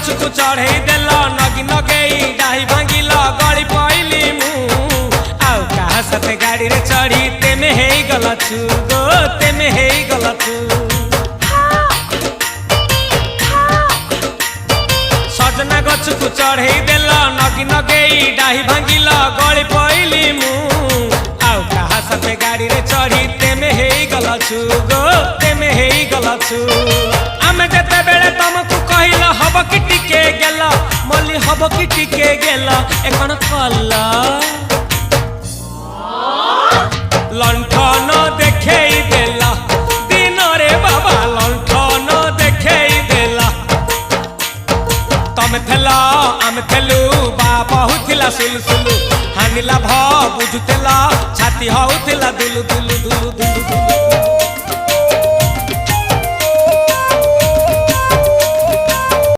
गछकु चढ़ई देल नगी नगेई डाही भांगिल गली पइली मु आउ कहा साथे गाड़ी रे चढ़ी तेमे हेई गलछु गो तेमे हेई गलछु सजना गछकु चढ़ई देल नगी नगेई डाही भांगिल गली पइली मु आउ कहा साथे गाड़ी रे चढ़ी तेमे हेई गलछु गो तेमे हेई गलछु आमे जेते बेले तुमको कहिला हब कि टिके गेला मल्ली हब कि टिके गेला एकन कल्ला लंठन देखेई देला दिन रे बाबा लंठन देखेई देला तमे थेला आमे थेलु बाबा हुथिला सुलसुलु हानिला भ बुझुतेला छाती हउथिला दुलु दुलु दुलु दुलु दुलु